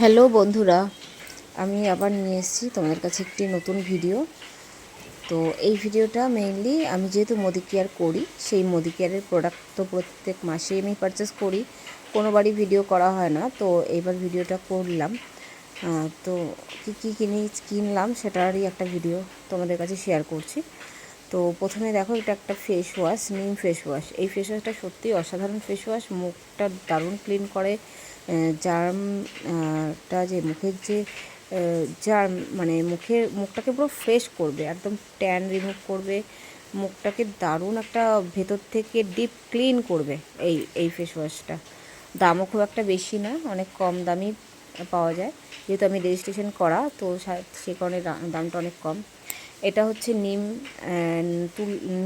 Hello বন্ধুরা, আমি আবার নিয়ে এসেছি তোমাদের কাছে একটি নতুন ভিডিও। তো এই ভিডিওটা মেইনলি আমি যেহেতু মোদি কেয়ার করি, সেই মোদি কেয়ারের প্রোডাক্ট তো প্রত্যেক মাসেই আমি পারচেস করি, কোনোবারই ভিডিও করা হয় না। তো এইবার ভিডিওটা করলাম। তো কী কিনলাম সেটারই একটা ভিডিও তোমাদের কাছে শেয়ার করছি। তো প্রথমে দেখো, এটা একটা ফেস ওয়াশ, নিম ফেস ওয়াশ। এই ফেস ওয়াশটা সত্যিই অসাধারণ ফেস ওয়াশ, মুখটা দারুণ ক্লিন করে। জার্মটা যে মুখের যে জার্ম, মানে মুখটাকে পুরো ফ্রেশ করবে, একদম ট্যান রিমুভ করবে, মুখটাকে দারুণ একটা ভেতর থেকে ডিপ ক্লিন করবে এই ফেস ওয়াশটা। দামও খুব একটা বেশি না, অনেক কম দামি পাওয়া যায়। যেহেতু আমি রেজিস্ট্রেশন করা, তো সে কারণে দামটা অনেক কম। এটা হচ্ছে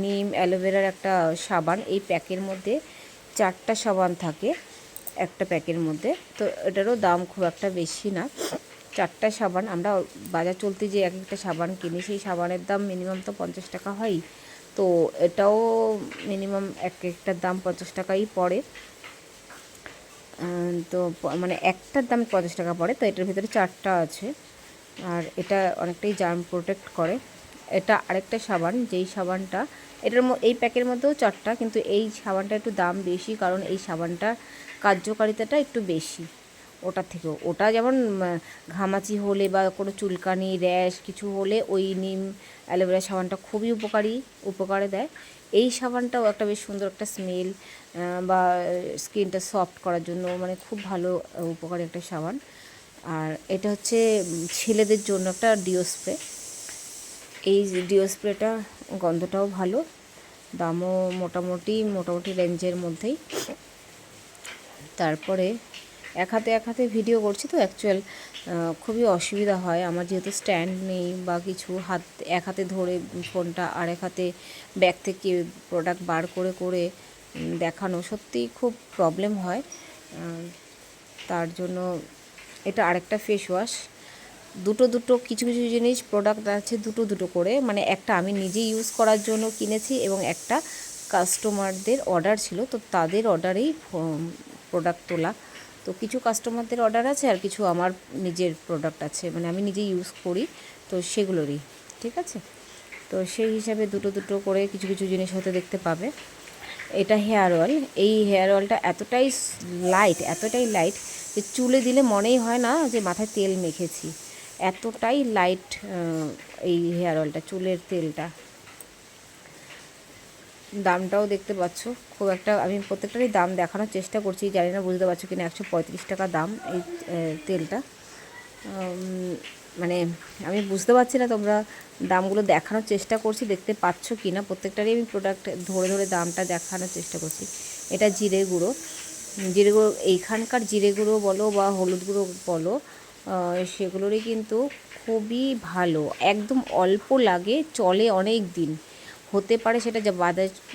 নিম অ্যালোভেরার একটা সাবান। এই প্যাকের মধ্যে 4টা সাবান থাকে একটা প্যাকের মধ্যে। তো এটারও দাম খুব একটা বেশি না। 4টা সাবান, আমরা বাজার চলতে যে এক একটা সাবান কিনি, সেই সাবানের দাম মিনিমাম তো 50 টাকা হয়। তো এটাও মিনিমাম এক একটার দাম 50 টাকাই পড়ে। তো মানে একটার দাম 50 টাকা পড়ে। তো এটার ভিতরে 4টা আছে, আর এটা অনেকটাই জার্ম প্রোটেক্ট করে। এটা আরেকটা সাবান, যেই সাবানটা এই প্যাকের মধ্যেও 4টা, কিন্তু এই সাবানটা একটু দাম বেশি, কারণ এই সাবানটার কার্যকারিতাটা একটু বেশি ওটার থেকেও। ওটা যেমন ঘামাচি হলে বা কোনো চুলকানি, র্যাশ কিছু হলে ওই নিম অ্যালোভেরা সাবানটা খুবই উপকারে দেয়। এই সাবানটাও একটা বেশ সুন্দর একটা স্মেল, বা স্কিনটা সফট করার জন্য মানে খুব ভালো উপকারী একটা সাবান। আর এটা হচ্ছে ছেলেদের জন্য একটা ডিও স্প্রে। এই ডিও স্প্রেটা গন্ধটাও ভালো, দামও মোটামুটি রেঞ্জের মধ্যেই। তারপরে এক হাতে ভিডিও করছি, তো অ্যাকচুয়াল খুবই অসুবিধা হয় আমার, যেহেতু স্ট্যান্ড নেই বা কিছু, এক হাতে ধরে ফোনটা আর এক হাতে ব্যাগ থেকে প্রোডাক্ট বার করে দেখানো সত্যিই খুব প্রবলেম হয়। তার জন্য এটা আরেকটা ফেস ওয়াশ। দুটো কিছু জিনিস প্রোডাক্ট আছে দুটো করে, মানে একটা আমি নিজে ইউজ করার জন্য কিনেছি, এবং একটা কাস্টমারদের অর্ডার ছিল, তো তাদের অর্ডারেই প্রোডাক্ট তোলা। তো কিছু কাস্টমারদের অর্ডার আছে, আর কিছু আমার নিজের প্রোডাক্ট আছে, মানে আমি নিজে ইউজ করি, তো সেগুলোরই। ঠিক আছে, তো সেই হিসাবে দুটো করে কিছু জিনিস হতে দেখতে পাবে। এটা হেয়ার অয়েল। এই হেয়ার অয়েলটা এতটাই লাইট যে চুলে দিলে মনেই হয় না যে মাথায় তেল মেখেছি, এতটাই লাইট এই হেয়ার অয়েলটা, চুলের তেলটা। দামটাও দেখতে পাচ্ছ, খুব একটা, আমি প্রত্যেকটারই দাম দেখানোর চেষ্টা করছি, জানি না বুঝতে পারছো কিনা। 135 টাকা দাম এই তেলটা। মানে আমি বুঝতে পারছি না তোমরা দামগুলো দেখানোর চেষ্টা করছি, দেখতে পাচ্ছ কি না। প্রত্যেকটারই আমি প্রোডাক্ট ধরে দামটা দেখানোর চেষ্টা করছি। এটা জিরে গুঁড়ো। এইখানকার জিরে গুঁড়ো বলো বা হলুদ গুঁড়ো বলো, সেগুলোরই কিন্তু খুবই ভালো, একদম অল্প লাগে, চলে অনেক দিন। হতে পারে সেটা যা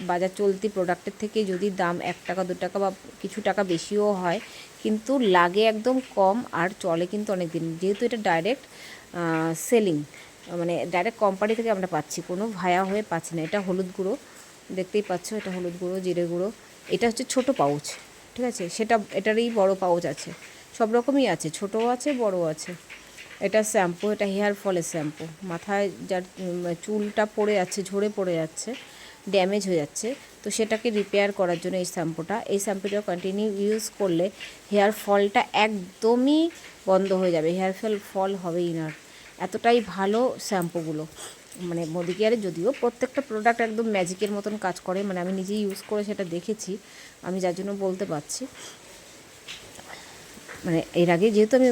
বাজার চলতি প্রোডাক্টের থেকে যদি দাম 1 টাকা 2 টাকা বা কিছু টাকা বেশিও হয়, কিন্তু লাগে একদম কম, আর চলে কিন্তু অনেক দিন, যেহেতু এটা ডাইরেক্ট সেলিং, মানে ডাইরেক্ট কোম্পানি থেকে আমরা পাচ্ছি, কোনো ভায়া হয়ে পাচ্ছি না। এটা হলুদ গুঁড়ো, দেখতেই পাচ্ছ, এটা হলুদ গুঁড়ো, জিরে গুঁড়ো। এটা হচ্ছে ছোটো পাউচ, ঠিক আছে। এটারই বড় পাউচ আছে, সব রকমই আছে, ছোটও আছে বড়ও আছে। এটা শ্যাম্পু, এটা হেয়ার ফলের শ্যাম্পু। মাথায় যার চুলটা পড়ে যাচ্ছে, ঝরে পড়ে যাচ্ছে, ড্যামেজ হয়ে যাচ্ছে, তো সেটাকে রিপেয়ার করার জন্য এই শ্যাম্পুটা কন্টিনিউ ইউজ করলে হেয়ার ফলটা একদমই বন্ধ হয়ে যাবে, হেয়ার ফল হবেই না। এতটাই ভালো শ্যাম্পুগুলো, মানে মোদি কেয়ারের যদিও প্রত্যেকটা প্রোডাক্ট একদম ম্যাজিকের মতন কাজ করে, মানে আমি নিজেই ইউজ করে সেটা দেখেছি, আমি যার জন্য বলতে পারছি। মানে এর আগে যেহেতু আমি,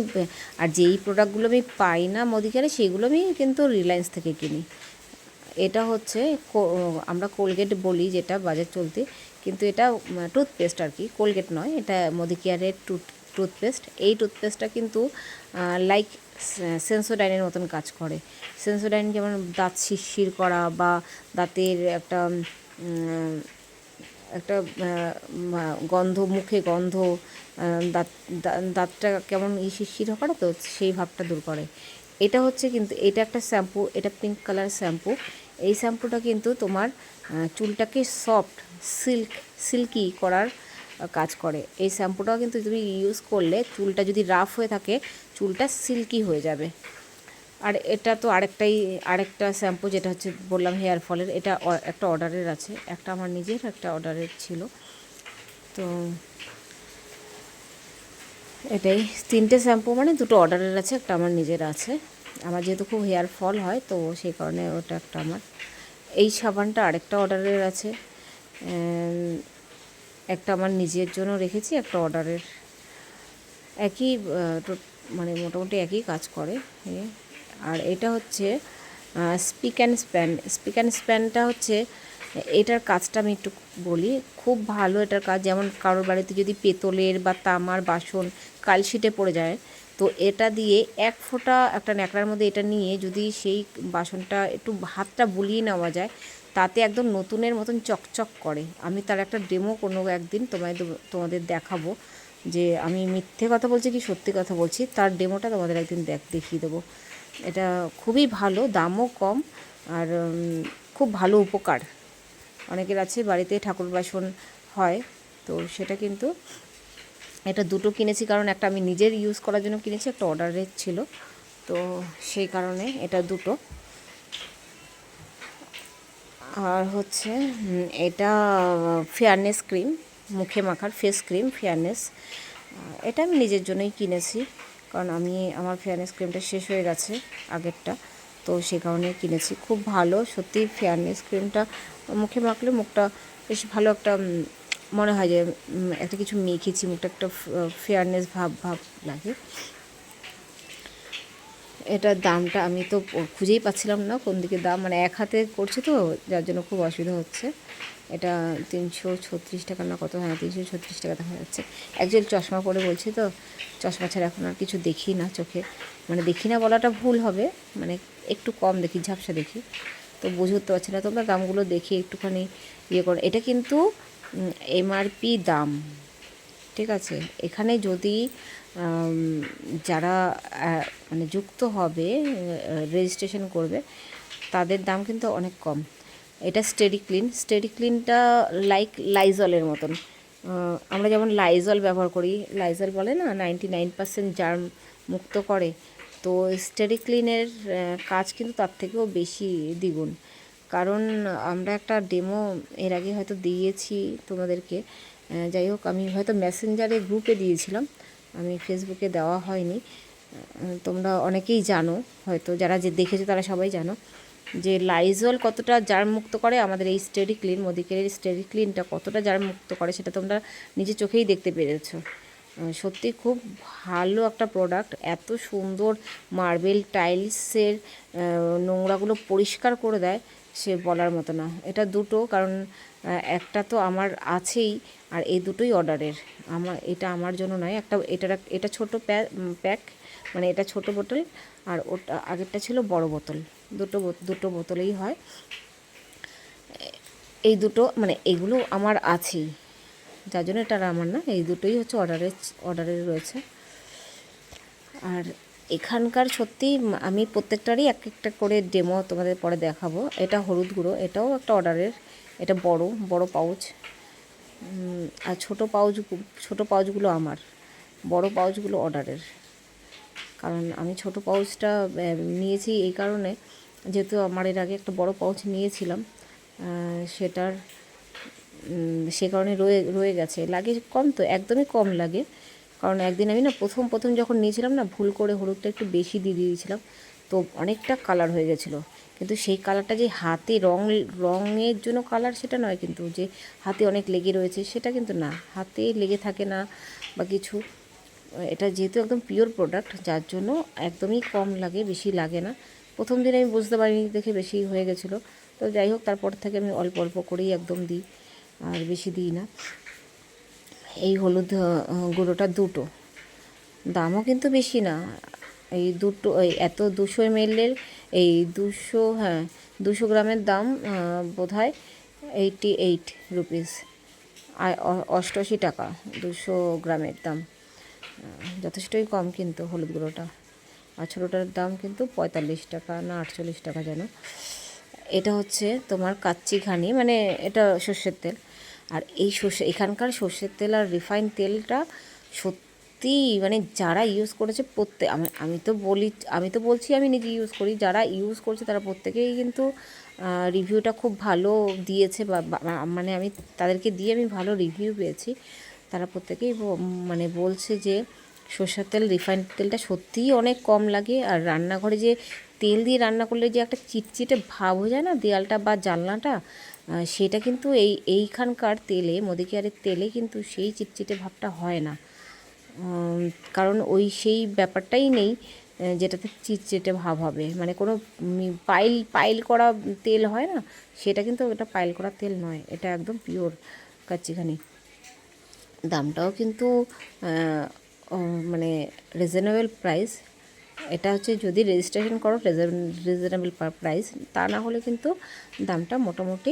আর যেই প্রোডাক্টগুলো আমি পাই না মোদি কেয়ারে, সেইগুলো আমি কিন্তু রিলায়েন্স থেকে কিনি। এটা হচ্ছে আমরা কোলগেট বলি যেটা বাজার চলতে, কিন্তু এটা টুথপেস্ট আর কি, কোলগেট নয়, এটা মোদি কেয়ারের টুথপেস্ট। এই টুথপেস্টটা কিন্তু লাইক সেন্সোডাইনের মতন কাজ করে। সেন্সোডাইন যেমন দাঁত শিরশির করা, বা দাঁতের একটা একটা গন্ধ, মুখে গন্ধ, দাঁত দাঁতটা কেমন শিরশির করে, তো সেই ভাবটা দূর করে। এটা হচ্ছে, কিন্তু এটা একটা শ্যাম্পু, এটা পিঙ্ক কালার শ্যাম্পু। এই শ্যাম্পুটা কিন্তু তোমার চুলটাকে সফট সিল্কি করার কাজ করে। এই শ্যাম্পুটাও কিন্তু তুমি ইউজ করলে চুলটা যদি রাফ হয়ে থাকে চুলটা সিল্কি হয়ে যাবে। আর এটা তো আরেকটা শ্যাম্পু যেটা হচ্ছে বললাম হেয়ার ফলের, এটা একটা অর্ডারের আছে, একটা আমার নিজের, একটা অর্ডারের ছিল। তো এটাই 3টে শ্যাম্পু, মানে 2টো অর্ডারের আছে, একটা আমার নিজের আছে। আমার যেহেতু খুব হেয়ার ফল হয় তো সেই কারণে ওটা একটা আমার। এই সাবানটা আরেকটা অর্ডারের আছে, একটা আমার নিজের জন্য রেখেছি, একটা অর্ডারের। একই মানে মোটামুটি একই কাজ করে। আর এটা হচ্ছে speak and span. Speak and স্প্যানটা হচ্ছে, এটার কাজটা আমি একটু বলি, খুব ভালো এটার কাজ। যেমন কারোর বাড়িতে যদি পেতলের বা তামার বাসন কালশিটে পড়ে যায়, তো এটা দিয়ে এক ফোঁটা একটা ন্যাকড়ার মধ্যে এটা নিয়ে যদি সেই বাসনটা একটু হাতটা বুলিয়ে নেওয়া যায়, তাতে একদম নতুনের মতন চকচক করে। আমি তার একটা ডেমো কোনো একদিন তোমাদের দেখাবো, যে আমি মিথ্যে কথা বলছি কি সত্যি কথা বলছি, তার ডেমোটা তোমাদের একদিন দেখিয়ে দেবো। এটা খুবই ভালো, দামও কম, আর খুব ভালো উপকার। অনেকের আছে বাড়িতে ঠাকুর বাসন হয়, তো সেটা কিন্তু এটা 2টো কিনেছি, কারণ একটা আমি নিজের ইউজ করার জন্য কিনেছি, একটা অর্ডারের ছিল, তো সেই কারণে এটা 2টো। আর হচ্ছে এটা ফেয়ারনেস ক্রিম, মুখে মাখার ফেস ক্রিম ফেয়ারনেস। এটা আমি নিজের জন্যই কিনেছি, কারণ আমার ফেয়ারনেস ক্রিমটা শেষ হয়ে গেছে আগেরটা, তো সে কারণে কিনেছি। খুব ভালো সত্যি ফেয়ারনেস ক্রিমটা, মুখে মাখলে মুখটা বেশ ভালো একটা মনে হয় যে একটা কিছু মেখেছি, মুখটা একটা ফেয়ারনেস ভাব লাগে। এটার দামটা আমি তো খুঁজেই পাচ্ছিলাম না কোন দিকে দাম, মানে এক হাতে করছি তো যার জন্য খুব অসুবিধা হচ্ছে। এটা 336 টাকা না কত, হ্যাঁ 336 টাকা দেখা যাচ্ছে। একজন চশমা পরে বলছি তো, চশমা ছাড়া এখন আর কিছু দেখি না চোখে, মানে দেখি না বলাটা ভুল হবে, মানে একটু কম দেখি, ঝাপসা দেখি, তো বুঝে উঠতে পারছি না। তোমরা দামগুলো দেখে একটুখানি করো। এটা কিন্তু এমআরপি দাম, ঠিক আছে। এখানে যদি যারা মানে যুক্ত হবে, রেজিস্ট্রেশন করবে, তাদের দাম কিন্তু অনেক কম। এটা স্টেডি ক্লিনটা লাইক লাইজলের মতন। আমরা যেমন লাইজল ব্যবহার করি, লাইজল বলে না 99% জার্ম মুক্ত করে, তো স্টেডি ক্লিনের কাজ কিন্তু তার থেকেও বেশি দ্বিগুণ। কারণ আমরা একটা ডেমো এর আগে হয়তো দিয়েছি তোমাদেরকে, যাই হোক আমি হয়তো মেসেঞ্জারে গ্রুপে দিয়েছিলাম, আমি ফেসবুকে দেওয়া হয়নি। তোমরা অনেকেই জানো, হয়তো যারা যে দেখেছো তারা সবাই জানো যে লাইজল কতটা জার্ম মুক্ত করে, আমাদের এই স্টেডি ক্লিন, মোদিকের স্টেডি ক্লিনটা কতটা জার্ম মুক্ত করে সেটা তোমরা নিজে চোখেই দেখতে পেরেছো। সত্যি খুব ভালো একটা প্রোডাক্ট, এত সুন্দর মার্বেল টাইলসের নোংরাগুলো পরিষ্কার করে দেয়, সে বলার মতো না। এটা 2টো, কারণ একটা তো আমার আছেই, আর এই 2টোই অর্ডারের। এটা আমার জন্য নয়, এটা ছোট প্যাক, মানে এটা ছোট বোতল, আর ওটা আগেরটা ছিল বড় বোতল, দুটো বোতলেই হয়। এই 2টো মানে এগুলো আমার আছেই, যার জন্য এটা আমার না, এই 2টোই হচ্ছে অর্ডারের রয়েছে। আর এখানকার সত্যি আমি প্রত্যেকটারই এক একটা করে ডেমো তোমাদের পরে দেখাবো। এটা হলুদ গুঁড়ো, এটাও একটা অর্ডারের, এটা বড় পাউচ। আর ছোটো পাউচগুলো আমার, বড় পাউচগুলো অর্ডারের। কারণ আমি ছোট পাউচটা নিয়েছি এই কারণে, যেহেতু আমার এর আগে একটা বড় পাউচ নিয়েছিলাম, সেটার সে কারণে রয়ে গেছে। লাগে কম, তো একদমই কম লাগে, কারণ একদিন আমি না প্রথম যখন নিয়েছিলাম না, ভুল করে হলুদটা একটু বেশি দিয়ে দিয়েছিলাম, তো অনেকটা কালার হয়ে গেছিলো। কিন্তু সেই কালারটা যে হাতে রঙের জন্য কালার সেটা নয়, কিন্তু যে হাতে অনেক লেগে রয়েছে সেটা কিন্তু না, হাতে লেগে থাকে না বা কিছু। এটা যেহেতু একদম পিওর প্রোডাক্ট, যার জন্য একদমই কম লাগে, বেশি লাগে না। প্রথম দিন আমি বুঝতে পারিনি দেখে বেশি হয়ে গেছিলো, তো যাই হোক তারপর থেকে আমি অল্প অল্প করেই একদম দিই, আর বেশি দিই না। এই হলুদ গুঁড়োটা 2টো, দামও কিন্তু বেশি না। এই 2টো এত 200 ml এই 200 গ্রামের দাম বোধহয় 88 রুপিস, 88 টাকা 200 গ্রামের দাম, যথেষ্টই কম কিন্তু হলুদ গুঁড়োটা। আর ছোটোটার দাম কিন্তু 45 টাকা না 48 টাকা যেন। এটা হচ্ছে তোমার কাচ্চি ঘানি, মানে এটা সর্ষের তেল। আর এই এখানকার সর্ষের তেল আর রিফাইন তেলটা সত্যি মানে যারা ইউজ করেছে আমি তো বলছি আমি নিজে ইউজ করি, যারা ইউজ করছে তারা প্রত্যেকেই কিন্তু রিভিউটা খুব ভালো দিয়েছে, মানে আমি তাদেরকে দিয়ে আমি ভালো রিভিউ পেয়েছি। তারা প্রত্যেকেই মানে বলছে যে সর্ষের তেল রিফাইন্ড তেলটা সত্যিই অনেক কম লাগে। আর রান্নাঘরে যে তেল দিয়ে রান্না করলে যে একটা চিটচিটে ভাব হয়ে যায় না দেয়ালটা বা জানলাটা, সেটা কিন্তু এইখানকার তেলে, মোদি কেয়ারের তেলে কিন্তু সেই চিটচিটে ভাবটা হয় না। কারণ সেই ব্যাপারটাই নেই যেটাতে চিটচিটে ভাব হবে, মানে কোনো পাইল করা তেল হয় না, সেটা কিন্তু এটা পাইল করা তেল নয়, এটা একদম পিওর কাচ্চিঘানি। দামটাও কিন্তু মানে রিজনেবল প্রাইস। এটা হচ্ছে যদি রেজিস্ট্রেশন করো রিজনেবল প্রাইস, তা না হলে কিন্তু দামটা মোটামুটি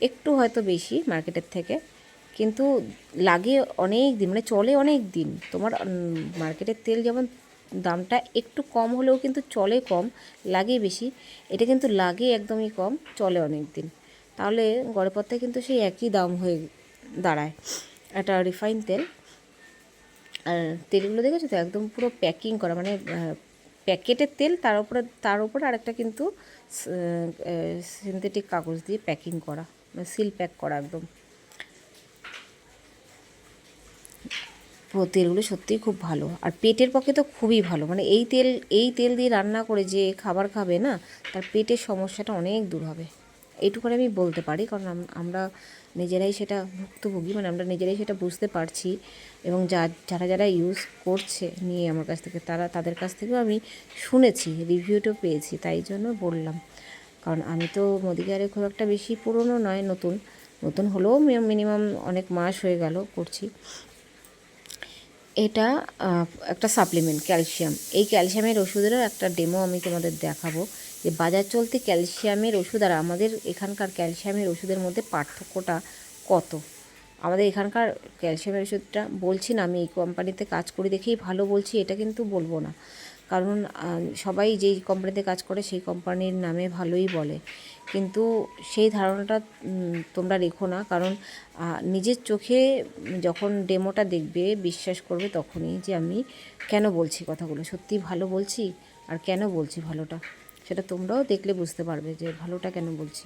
একটু হয়তো বেশি মার্কেটের থেকে, কিন্তু লাগে অনেক দিন, মানে চলে অনেক দিন। তোমার মার্কেটের তেল যেমন দামটা একটু কম হলেও কিন্তু চলে কম, লাগে বেশি, এটা কিন্তু লাগে একদমই কম, চলে অনেক দিন। তাহলে গড়ে পথে কিন্তু সেই একই দাম হয়ে দাঁড়ায়। একটা রিফাইন তেল, আর তেলগুলো দেখেছো তো একদম পুরো প্যাকিং করা, মানে প্যাকেটের তেল, তার উপরে আরেকটা কিন্তু সিনথেটিক কাগজ দিয়ে প্যাকিং করা, মানে সিল প্যাক করা একদম। তেলগুলো সত্যিই খুব ভালো, আর পেটের পক্ষে তো খুবই ভালো। মানে এই তেল দিয়ে রান্না করে যে খাবার খাবে না, তার পেটের সমস্যাটা অনেক দূর হবে, এইটুকু আমি বলতে পারি। কারণ আমরা নিজেরাই সেটা ভুক্তভোগী, মানে আমরা নিজেরাই সেটা বুঝতে পারছি, এবং যারা ইউজ করছে নিয়ে আমার কাছ থেকে, তাদের কাছ থেকেও আমি শুনেছি, রিভিউটাও পেয়েছি, তাই জন্য বললাম। কারণ আমি তো মোদি কেয়ারে খুব একটা বেশি পুরনো নয়, নতুন হলেও মিনিমাম অনেক মাস হয়ে গেল করছি। এটা একটা সাপ্লিমেন্ট ক্যালসিয়াম, এই ক্যালসিয়ামের ওষুধেরও একটা ডেমো আমি তোমাদের দেখাবো, যে বাজার চলতি ক্যালসিয়ামের ওষুধ আর আমাদের এখানকার ক্যালসিয়ামের ওষুধের মধ্যে পার্থক্যটা কত। আমাদের এখানকার ক্যালসিয়ামের ওষুধটা, বলছি না আমি এই কোম্পানিতে কাজ করি দেখেই ভালো বলছি, এটা কিন্তু বলবো না। কারণ সবাই যেই কোম্পানিতে কাজ করে সেই কোম্পানির নামে ভালোই বলে, কিন্তু সেই ধারণাটা তোমরা রেখো না। কারণ নিজের চোখে যখন ডেমোটা দেখবে বিশ্বাস করবে তখনই যে আমি কেন বলছি কথাগুলো, সত্যি ভালো বলছি আর কেন বলছি ভালোটা, সেটা তোমরাও দেখলে বুঝতে পারবে যে ভালোটা কেন বলছি।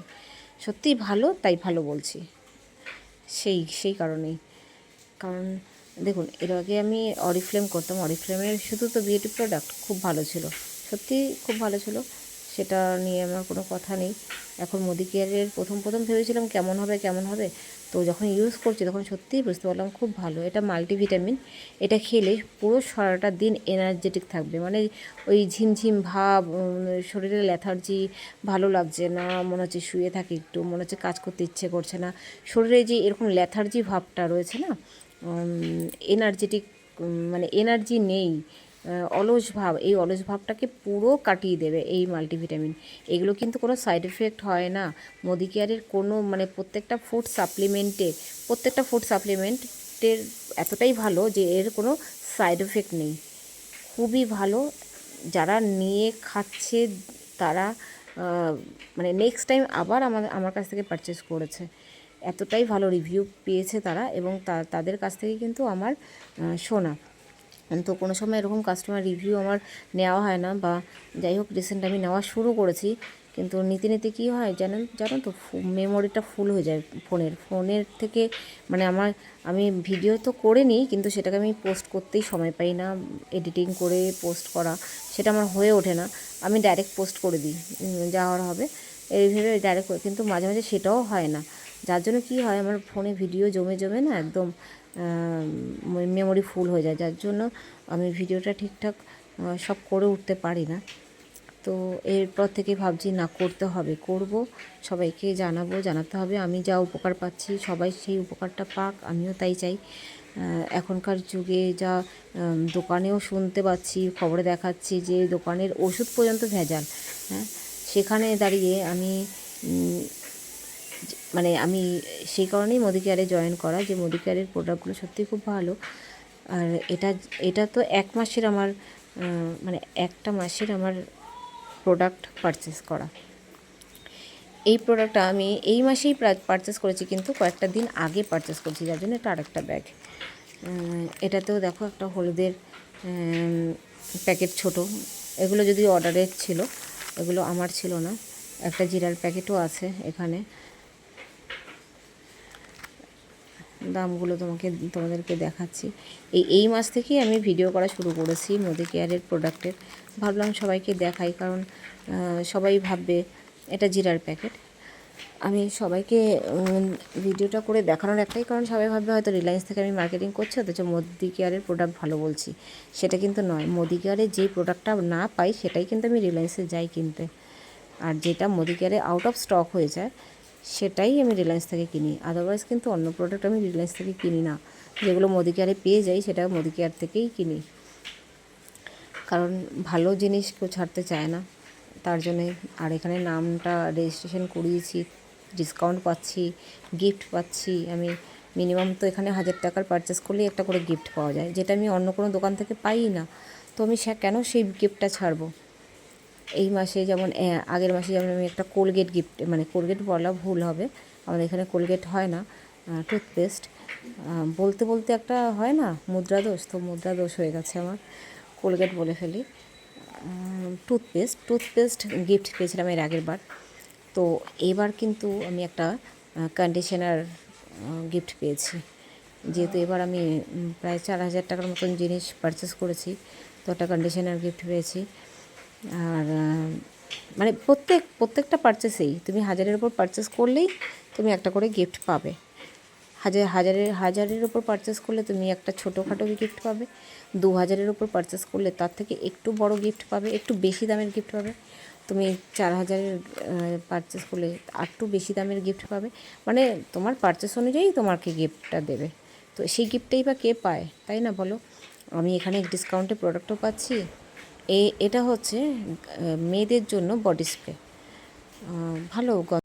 সত্যিই ভালো, তাই ভালো বলছি, সেই কারণেই। কারণ দেখুন, এর আগে আমি অরিফ্লেম করতাম, অরিফ্লেমের শুধু তো বিউটি প্রোডাক্ট খুব ভালো ছিল, সত্যি খুব ভালো ছিল, সেটা নিয়ে আমার কোনো কথা নেই। এখন মোদি কেয়ারের প্রথম ভেবেছিলাম কেমন হবে, তো যখন ইউজ করছি তখন সত্যিই বুঝতে পারলাম খুব ভালো। এটা মাল্টিভিটামিন, এটা খেলে পুরো সারাটা দিন এনার্জেটিক থাকবে, মানে ওই ঝিমঝিম ভাব, শরীরে ল্যাথার্জি, ভালো লাগছে না, মনে হচ্ছে শুয়ে থাকি একটু, মনে হচ্ছে কাজ করতে ইচ্ছে করছে না, শরীরে যে এরকম ল্যাথার্জি ভাবটা রয়েছে না, এনার্জেটিক, মানে এনার্জি নেই, অলস ভাব, এই অলস ভাবটাকে পুরো কাটিয়ে দেবে এই মাল্টিভিটামিন। এগুলো কিন্তু কোনো সাইড এফেক্ট হয় না মোদি কেয়ারের কোনো, মানে প্রত্যেকটা ফুড সাপ্লিমেন্টের এতটাই ভালো যে এর কোনো সাইড এফেক্ট নেই, খুবই ভালো। যারা নিয়ে খাচ্ছে তারা মানে নেক্সট টাইম আবার আমার কাছ থেকে পারচেস করেছে, এতটাই ভালো রিভিউ পেয়েছে তারা, এবং তাদের কাছ থেকে কিন্তু আমার শোনা। তো কোনো সময় এরকম কাস্টমার রিভিউ আমার নেওয়া হয় না, বা যাই হোক রিসেন্ট আমি নেওয়া শুরু করেছি, কিন্তু নিতে কী হয় জানো তো, মেমোরিটা ফুল হয়ে যায় ফোনের থেকে, মানে আমি ভিডিও তো করে নিই, কিন্তু সেটাকে আমি পোস্ট করতেই সময় পাই না, এডিটিং করে পোস্ট করা সেটা আমার হয়ে ওঠে না, আমি ডাইরেক্ট পোস্ট করে দিই, যা হওয়ার হবে এইভাবে ডাইরেক্ট, কিন্তু মাঝে মাঝে সেটাও হয় না, যার জন্য কী হয় আমার ফোনে ভিডিও জমে না একদম মেমোরি ফুল হয়ে যায়, যার জন্য আমি ভিডিওটা ঠিকঠাক সব করে উঠতে পারি না। তো এরপর থেকে ভাবছি না, করব, সবাইকে জানাতে হবে, আমি যা উপকার পাচ্ছি সবাই সেই উপকারটা পাক, আমিও তাই চাই। এখনকার যুগে যা দোকানেও শুনতে পাচ্ছি, খবরে দেখাচ্ছি যে দোকানের ওষুধ পর্যন্ত ভেজাল, হ্যাঁ, সেখানে দাঁড়িয়ে আমি সেই কারণেই মোদি কেয়ারে জয়েন করা, যে মোদি কেয়ারের প্রোডাক্টগুলো সত্যিই খুব ভালো। আর এটা তো একটা মাসের আমার প্রোডাক্ট পারচেস করা। এই প্রোডাক্টটা আমি এই মাসেই পারচেস করেছি, কিন্তু কয়েকটা দিন আগে পারচেস করছি, যার জন্য এটা আরেকটা ব্যাগ। এটাতেও দেখো একটা হলুদের প্যাকেট ছোট, এগুলো যদি অর্ডারের ছিল, এগুলো আমার ছিল না। একটা জিরার প্যাকেটও আছে এখানে। দামগুলো তোমাদেরকে দেখাচ্ছি। এই মাস থেকেই আমি ভিডিও করা শুরু করেছি মোদি কেয়ারের প্রোডাক্টের। ভাবলাম সবাইকে দেখাই, কারণ সবাই ভাববে এটা জিরার প্যাকেট। আমি সবাইকে ভিডিওটা করে দেখানোর একটাই কারণ, সবাই ভাববে হয়তো রিলায়েন্স থেকে আমি মার্কেটিং করছি, অথচ মোদি কেয়ারের প্রোডাক্ট ভালো বলছি। সেটা কিন্তু নয়। মোদি কেয়ারের যেই প্রোডাক্টটা না পাই সেটাই কিন্তু আমি রিলায়েন্সে যাই কিনতে, আর যেটা মোদি কেয়ারে আউট অফ স্টক হয়ে যায় সেটাই আমি রিলায়েন্স থেকে কিনি। আদারওয়াইজ কিন্তু অন্য প্রোডাক্ট আমি রিলায়েন্স থেকে কিনি না। যেগুলো মোদি কেয়ারে পেয়ে যাই সেটা মোদি কেয়ার থেকেই কিনি, কারণ ভালো জিনিস কেউ ছাড়তে চায় না, তার জন্যে। আর এখানে নামটা রেজিস্ট্রেশন করিয়েছি, ডিসকাউন্ট পাচ্ছি, গিফট পাচ্ছি। আমি মিনিমাম তো এখানে 1000 টাকার পারচেস করলেই একটা করে গিফট পাওয়া যায়, যেটা আমি অন্য কোনো দোকান থেকে পাই না। তো আমি কেন সেই গিফটটা ছাড়বো? এই মাসে যেমন আগের মাসে যেমন আমি একটা কোলগেট গিফট, মানে কোলগেট বলা ভুল হবে, আমাদের এখানে কোলগেট হয় না, টুথপেস্ট বলতে বলতে একটা হয় না মুদ্রা দোষ, তো মুদ্রা দোষ হয়ে গেছে আমার, কোলগেট বলে ফেলি। টুথপেস্ট গিফট পেয়েছিলাম এর আগের বার। তো এবার কিন্তু আমি একটা কন্ডিশনার গিফট পেয়েছি, যেহেতু এবার আমি প্রায় 4000 টাকার মতন জিনিস পারচেস করেছি, তো একটা কন্ডিশনার গিফট পেয়েছি। আর মানে প্রত্যেকটা পারচেসেই তুমি 1000-এর ওপর পারচেস করলেই তুমি একটা করে গিফট পাবে। হাজারের ওপর পারচেস করলে তুমি একটা ছোটোখাটো গিফট পাবে। 2000-এর ওপর পারচেস করলে তার থেকে একটু বড় গিফট পাবে, একটু বেশি দামের গিফট পাবে। তুমি 4000-এর পারচেস করলে একটু বেশি দামের গিফট পাবে। মানে তোমার পারচেস অনুযায়ী তোমাকে গিফটটা দেবে। তো সেই গিফটটাই বা কে পায়, তাই না বলো? আমি এখানে ডিসকাউন্টে প্রোডাক্টও পাচ্ছি। এটা হচ্ছে মেয়েদের জন্য বডি স্প্রে, ভালো